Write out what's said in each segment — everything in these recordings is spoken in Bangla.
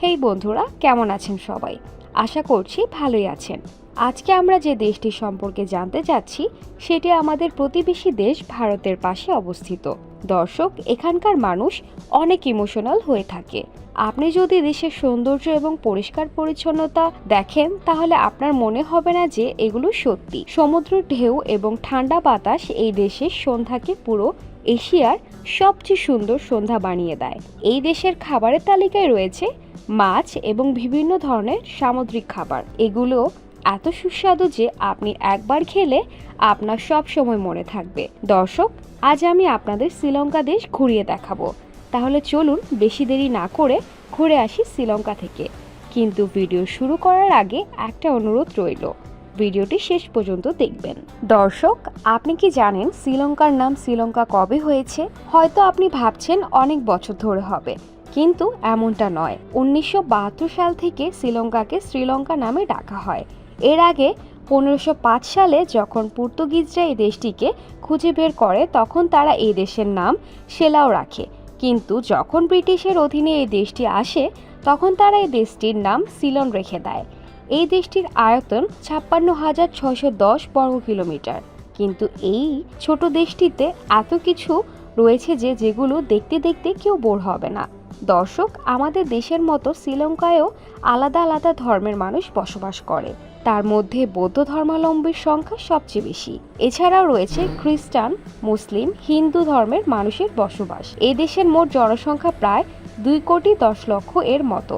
হেই বন্ধুরা, কেমন আছেন সবাই? আশা করছি ভালোই আছেন। আজকে আমরা যে দেশটি সম্পর্কে জানতে যাচ্ছি সেটি আমাদের প্রতিবেশী দেশ ভারতের পাশে অবস্থিত। দর্শক, এখানকার মানুষ অনেক ইমোশনাল হয়ে থাকে। আপনি যদি দেশের সৌন্দর্য এবং পরিষ্কার পরিচ্ছন্নতা দেখেন তাহলে আপনার মনে হবে না যে এগুলো সত্যি। সমুদ্র ঢেউ এবং ঠান্ডা বাতাস এই দেশের সন্ধ্যাকে পুরো এশিয়ার সবচেয়ে সুন্দর সন্ধ্যা বানিয়ে দেয়। এই দেশের খাবারের তালিকায় রয়েছে মাছ এবং বিভিন্ন ধরনের সামুদ্রিক খাবার। এগুলো এত সুস্বাদু যে আপনি একবার খেলে আপনার সব সময় মনে থাকবে। দর্শক, আজ আমি আপনাদের শ্রীলঙ্কা দেশ ঘুরিয়ে দেখাবো। তাহলে চলুন বেশি দেরি না করে ঘুরে আসি শ্রীলঙ্কা থেকে। কিন্তু ভিডিও শুরু করার আগে একটা অনুরোধ রইল, ভিডিওটি শেষ পর্যন্ত দেখবেন। দর্শক, আপনি কি জানেন শ্রীলঙ্কার নাম শ্রীলঙ্কা কবে হয়েছে? হয়তো আপনি ভাবছেন অনেক বছর ধরে হবে, কিন্তু এমনটা নয়। 1972 সাল থেকে শ্রীলঙ্কাকে শ্রীলঙ্কা নামে ডাকা হয়। এর আগে 1505 সালে যখন পর্তুগিজরা এই দেশটিকে খুঁজে বের করে তখন তারা এই দেশের নাম সেলাও রাখে। কিন্তু যখন ব্রিটিশের অধীনে এই দেশটি আসে তখন তারা এই দেশটির নাম সিলন রেখে দেয়। এই দেশটির আয়তন 56,610 বর্গ কিলোমিটার। কিন্তু এই ছোট দেশটিতে এত কিছু রয়েছে যেগুলো দেখতে দেখতে কেউ বোর হবে না। দর্শক, আমাদের দেশের মতো শ্রীলঙ্কায়ও আলাদা আলাদা ধর্মের মানুষ বসবাস করে। তার মধ্যে বৌদ্ধ ধর্মাবলম্বীর সংখ্যা সবচেয়ে বেশি। এছাড়াও রয়েছে খ্রিস্টান, মুসলিম, হিন্দু ধর্মের মানুষের বসবাস। এই দেশের মোট জনসংখ্যা প্রায় 2,10,00,000 এর মতো,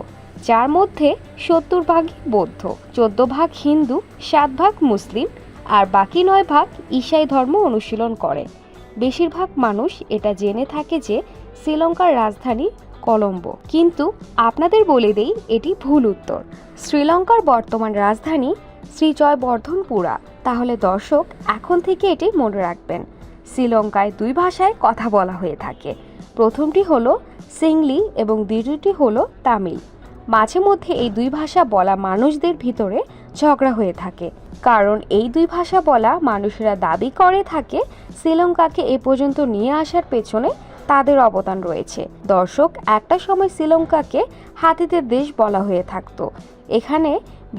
যার মধ্যে 70 ভাগই বৌদ্ধ, 14 ভাগ হিন্দু, 7 ভাগ মুসলিম আর বাকি 9 ভাগ ঈসাই ধর্ম অনুশীলন করে। বেশিরভাগ মানুষ এটা জেনে থাকে যে শ্রীলঙ্কার রাজধানী কলম্বো, কিন্তু আপনাদের বলে দেই এটি ভুল উত্তর। শ্রীলঙ্কার বর্তমান রাজধানী শ্রীজয়বর্ধনপুরা। তাহলে দর্শক, এখন থেকে এটি মনে রাখবেন। শ্রীলঙ্কায় 2 ভাষায় কথা বলা হয়ে থাকে। প্রথমটি হলো সিংলি এবং দ্বিতীয়টি হলো তামিল। মাঝে মধ্যে এই 2 ভাষা বলা মানুষদের ভিতরে ঝগড়া হয়ে থাকে, কারণ এই 2 ভাষা বলা মানুষেরা দাবি করে থাকে শ্রীলঙ্কাকে এ পর্যন্ত নিয়ে আসার পেছনে তাদের অবদান রয়েছে। দর্শক, একটা সময় শ্রীলঙ্কাকে হাতিদের দেশ বলা হয়ে থাকতো। এখানে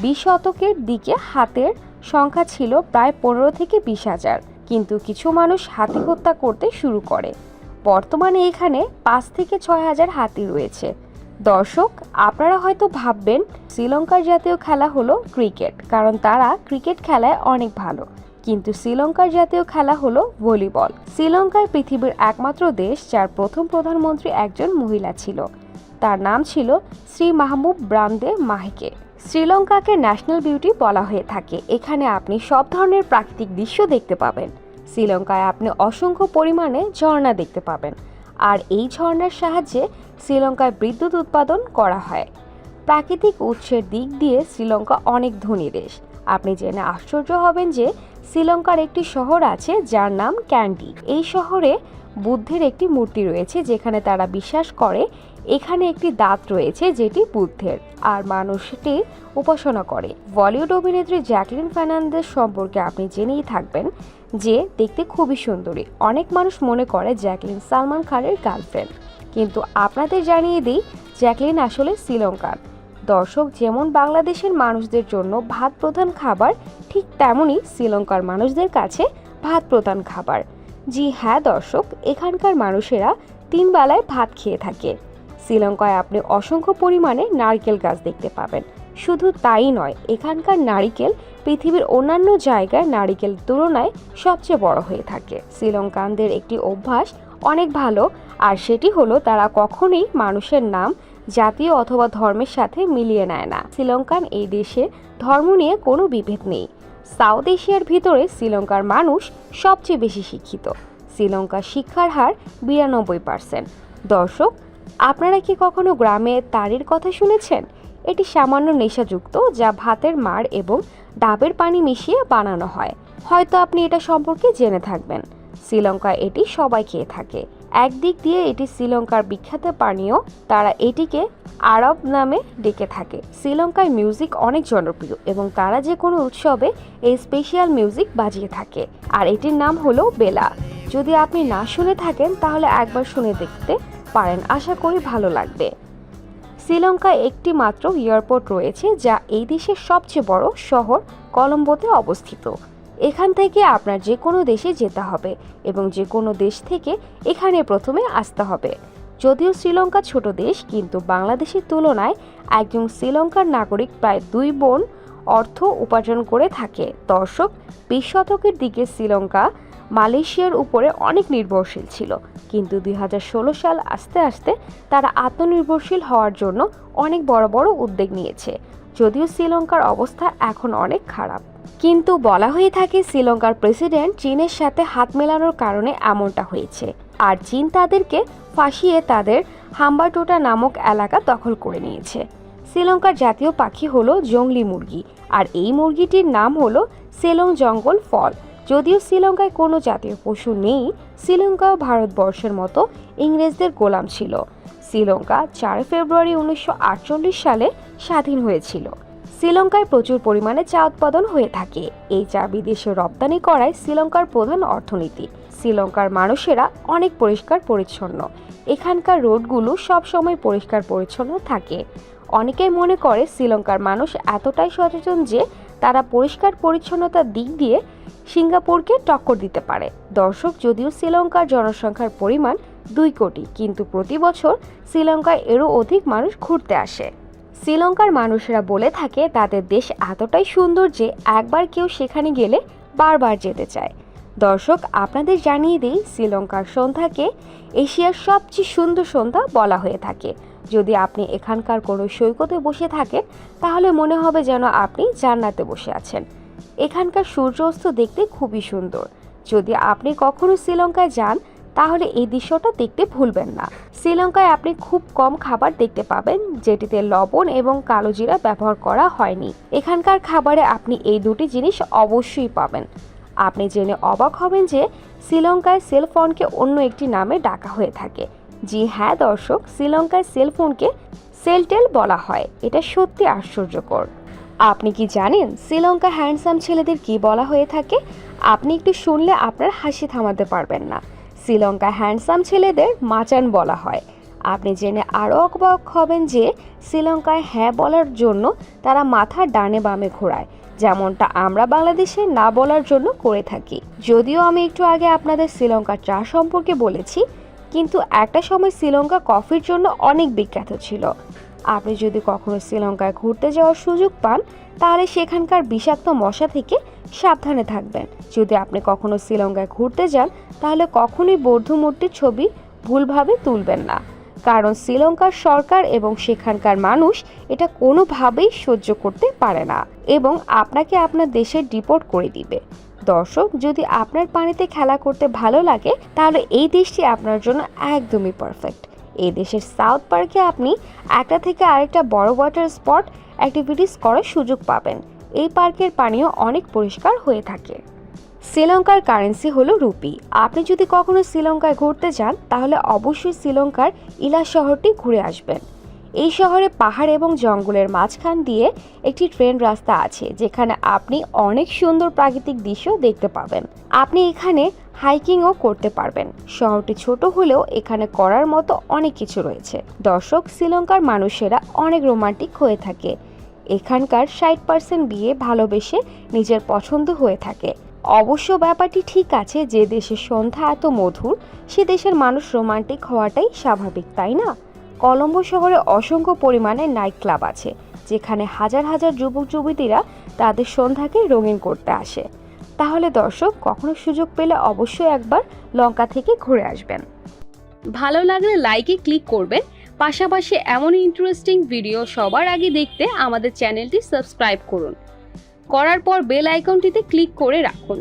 20 শতকের দিকে হাতের সংখ্যা ছিল প্রায় 15 থেকে 20,000, কিন্তু কিছু মানুষ হাতি হত্যা করতে শুরু করে। বর্তমানে এখানে 5 থেকে 6,000 হাতি রয়েছে। দর্শক, আপনারা হয়তো ভাববেন শ্রীলঙ্কার জাতীয় খেলা হলো ক্রিকেট, কারণ তারা ক্রিকেট খেলায় অনেক ভালো, কিন্তু শ্রীলঙ্কার জাতীয় খেলা হলো ভলিবল। শ্রীলঙ্কায় পৃথিবীর একমাত্র দেশ যার প্রথম প্রধানমন্ত্রী একজন মহিলা ছিল। তার নাম ছিল শ্রী মাহমুদ ব্রান্দে মাহেকে। শ্রীলঙ্কাকে ন্যাশনাল বিউটি বলা হয়ে থাকে। এখানে আপনি সব ধরনের প্রাকৃতিক দৃশ্য দেখতে পাবেন। শ্রীলঙ্কায় আপনি অসংখ্য পরিমাণে ঝর্ণা দেখতে পাবেন, আর এই ঝর্ণার সাহায্যে শ্রীলঙ্কায় বিদ্যুৎ উৎপাদন করা হয়। প্রাকৃতিক উৎসের দিক দিয়ে শ্রীলঙ্কা অনেক ধনী দেশ। আপনি জেনে আশ্চর্য হবেন যে শ্রীলঙ্কার একটি শহর আছে যার নাম ক্যান্ডি। এই শহরে বুদ্ধের একটি মূর্তি রয়েছে, যেখানে তারা বিশ্বাস করে এখানে একটি দাঁত রয়েছে যেটি বুদ্ধের, আর মানুষটি উপাসনা করে। বলিউড অভিনেত্রী জ্যাকলিন ফার্নান্দেজ সম্পর্কে আপনি জেনেই থাকবেন যে দেখতে খুবই সুন্দরী। অনেক মানুষ মনে করে জ্যাকলিন সালমান খানের গার্লফ্রেন্ড, কিন্তু আপনাদের জানিয়ে দিই জ্যাকলিন আসলে শ্রীলঙ্কার। দর্শক, যেমন বাংলাদেশের মানুষদের জন্য ভাত প্রধান খাবার, ঠিক তেমনই শ্রীলঙ্কার মানুষদের কাছে ভাত প্রধান খাবার। জি হ্যাঁ দর্শক, এখানকার মানুষেরা 3 বেলায় ভাত খেয়ে থাকে। শ্রীলঙ্কায় আপনি অসংখ্য পরিমাণে নারকেল গাছ দেখতে পাবেন। শুধু তাই নয়, এখানকার নারিকেল পৃথিবীর অন্যান্য জায়গায় নারিকেল তুলনায় সবচেয়ে বড় হয়ে থাকে। শ্রীলঙ্কানদের একটি অভ্যাস অনেক ভালো, আর সেটি হলো তারা কখনোই মানুষের নাম জাতীয় অথবা ধর্মের সাথে মিলিয়ে নেয় না। শ্রীলঙ্কান এই দেশে ধর্ম নিয়ে কোনো বিভেদ নেই। সাউথ এশিয়ার ভিতরে শ্রীলঙ্কার মানুষ সবচেয়ে বেশি শিক্ষিত। শ্রীলঙ্কার শিক্ষার হার 92%। দর্শক, আপনারা কি কখনো গ্রামে তারির কথা শুনেছেন? এটি সামান্য নেশাযুক্ত যা ভাতের মাড় এবং ডাবের পানি মিশিয়ে বানানো হয়। হয়তো আপনি এটা সম্পর্কে জেনে থাকবেন। শ্রীলঙ্কায় এটি সবাই খেয়ে থাকে। একদিক দিয়ে এটি শ্রীলঙ্কার বিখ্যাত পানীয়, তারা এটিকে আরব নামে ডেকে থাকে। শ্রীলঙ্কায় মিউজিক অনেক জনপ্রিয় এবং তারা যে কোনো উৎসবে এই স্পেশাল মিউজিক বাজিয়ে থাকে, আর এটির নাম হলো বেলা। যদি আপনি না শুনে থাকেন তাহলে একবার শুনে দেখতে পারেন, আশা করি ভালো লাগবে। শ্রীলঙ্কায় একটি মাত্র এয়ারপোর্ট রয়েছে, যা এই দেশের সবচেয়ে বড় শহর কলম্বোতে অবস্থিত। এখান থেকে আপনার যে কোনো দেশে যেতে হবে এবং যে কোনো দেশ থেকে এখানে প্রথমে আসতে হবে। যদিও শ্রীলঙ্কা ছোট দেশ, কিন্তু বাংলাদেশের তুলনায় একজন শ্রীলঙ্কার নাগরিক প্রায় 2 গুণ অর্থ উপার্জন করে থাকে। দর্শক, 20 শতকের দিকে শ্রীলঙ্কা মালয়েশিয়ার উপরে অনেক নির্ভরশীল ছিল, কিন্তু 2016 সাল আস্তে আস্তে তারা আত্মনির্ভরশীল হওয়ার জন্য অনেক বড় বড় উদ্যোগ নিয়েছে। যদিও শ্রীলঙ্কার অবস্থা এখন অনেক খারাপ, কিন্তু বলা হয়ে থাকে শ্রীলঙ্কার প্রেসিডেন্ট চীনের সাথে হাত মেলানোর কারণে এমনটা হয়েছে, আর চীন তাদেরকে ফাঁসিয়ে তাদের হাম্বাটোটা নামক এলাকা দখল করে নিয়েছে। শ্রীলঙ্কার জাতীয় পাখি হলো জংলি মুরগি, আর এই মুরগিটির নাম হলো সেলং জঙ্গল ফল। যদিও শ্রীলঙ্কায় কোনো জাতীয় পশু নেই, শ্রীলঙ্কাও ভারতবর্ষের মতো ইংরেজদের গোলাম ছিল। শ্রীলঙ্কা 4 ফেব্রুয়ারি 1948 সালে স্বাধীন হয়েছিল। শ্রীলঙ্কায় প্রচুর পরিমাণে চা উৎপাদন হয়ে থাকে। এই চা বিদেশে রপ্তানি করায় শ্রীলঙ্কার প্রধান অর্থনীতি। শ্রীলঙ্কার মানুষেরা অনেক পরিষ্কার পরিচ্ছন্ন। এখানকার রোডগুলো সবসময় পরিষ্কার পরিচ্ছন্ন থাকে। অনেকেই মনে করে শ্রীলঙ্কার মানুষ এতটাই সচেতন যে তারা পরিষ্কার পরিচ্ছন্নতার দিক দিয়ে সিঙ্গাপুরকে টক্কর দিতে পারে। দর্শক, যদিও শ্রীলঙ্কার জনসংখ্যার পরিমাণ 2 কোটি, কিন্তু প্রতি বছর শ্রীলঙ্কায় এরও অধিক মানুষ ঘুরতে আসে। শ্রীলঙ্কার মানুষেরা বলে থাকে তাদের দেশ এতটাই সুন্দর যে একবার কেউ সেখানে গেলে বারবার যেতে চায়। দর্শক, আপনাদের জানিয়ে দিই, শ্রীলঙ্কার সন্ধ্যাকে এশিয়ার সবচেয়ে সুন্দর সন্ধ্যা বলা হয়ে থাকে। যদি আপনি এখানকার কোনো সৈকতে বসে থাকেন, তাহলে মনে হবে যেন আপনি জান্নাতে বসে আছেন। এখানকার সূর্য অস্ত দেখতে খুবই সুন্দর। যদি আপনি কখনো শ্রীলঙ্কায় যান, তাহলে এই দৃশ্যটা দেখতে ভুলবেন না। শ্রীলঙ্কায় আপনি খুব কম খাবার দেখতে পাবেন যেটিতে লবণ এবং কালো জিরা ব্যবহার করা হয়নি। এখানকার খাবারে আপনি এই দুটি জিনিস অবশ্যই পাবেন। আপনি জেনে অবাক হবেন যে শ্রীলঙ্কায় সেলফোনকে অন্য একটি নামে ডাকা হয়ে থাকে। জি হ্যাঁ দর্শক, শ্রীলঙ্কায় সেলফোনকে সেলটেল বলা হয়। এটা সত্যি আশ্চর্যকর। আপনি কি জানেন শ্রীলঙ্কা হ্যান্ডসাম ছেলেদের কি বলা হয়ে থাকে? আপনি একটু শুনলে আপনার হাসি থামাতে পারবেন না। শ্রীলঙ্কা হ্যান্ডসাম ছেলেদের মাচান বলা হয়। আপনি জেনে আরও অবাক হবেন যে শ্রীলঙ্কায় হ্যাঁ বলার জন্য তারা মাথা ডানে বামে ঘোরায়, যেমনটা আমরা বাংলাদেশে না বলার জন্য করে থাকি। যদিও আমি একটু আগে আপনাদের শ্রীলঙ্কার চা সম্পর্কে বলেছি, কিন্তু একটা সময় শ্রীলঙ্কা কফির জন্য অনেক বিখ্যাত ছিল। আপনি যদি কখনো শ্রীলঙ্কায় ঘুরতে যাওয়ার সুযোগ পান, তাহলে সেখানকার বিষাক্ত মশা থেকে সাবধানে থাকবেন। যদি আপনি কখনো শ্রীলঙ্কায় ঘুরতে যান, তাহলে কখনোই বৌদ্ধ মূর্তির ছবি ভুলভাবে তুলবেন না, কারণ শ্রীলঙ্কার সরকার এবং সেখানকার মানুষ এটা কোনোভাবেই সহ্য করতে পারে না এবং আপনাকে আপনার দেশে ডিপোর্ট করে দিবে। দর্শক, যদি আপনার পানিতে খেলা করতে ভালো লাগে, তাহলে এই দেশটি আপনার জন্য একদমই পারফেক্ট। এই দেশের সাউথ পার্কে আপনি একটা থেকে আরেকটা বড় ওয়াটার স্পট অ্যাক্টিভিটিস করার সুযোগ পাবেন। এই পার্কের পানিও অনেক পরিষ্কার হয়ে থাকে। শ্রীলঙ্কার কারেন্সি হলো রুপি। আপনি যদি কখনো শ্রীলঙ্কায় ঘুরতে যান, তাহলে অবশ্যই শ্রীলঙ্কার ইলা শহরটি ঘুরে আসবেন। এই শহরে পাহাড় এবং জঙ্গলের মাঝখান দিয়ে একটি ট্রেন রাস্তা আছে, যেখানে আপনি অনেক সুন্দর প্রাকৃতিক দৃশ্য দেখতে পাবেন। আপনি এখানে হাইকিংও করতে পারবেন। শহরটি ছোট হলেও এখানে করার মতো অনেক কিছু রয়েছে। দর্শক, শ্রীলঙ্কার মানুষেরা অনেক রোমান্টিক হয়ে থাকে। এখানকার 60% বিয়ে ভালোবেসে নিজের পছন্দ হয়ে থাকে। অবশ্য ব্যাপারটি ঠিক আছে, যে দেশের সন্ধ্যা এত মধুর, সে দেশের মানুষ রোমান্টিক হওয়াটাই স্বাভাবিক, তাই না? কলম্বো শহরে অসংখ্য পরিমাণে নাইট ক্লাব আছে, যেখানে হাজার হাজার যুবক যুবতীরা তাদের সন্ধ্যাকে রঙিন করতে আসে। তাহলে দর্শক, কখনো সুযোগ পেলে অবশ্যই একবার লঙ্কা থেকে ঘুরে আসবেন। ভালো লাগলে লাইকে ক্লিক করবেন। পাশাপাশি এমন ইন্টারেস্টিং ভিডিও সবার আগে দেখতে আমাদের চ্যানেলটি সাবস্ক্রাইব করুন। করার পর বেল আইকনটিতে ক্লিক করে রাখুন।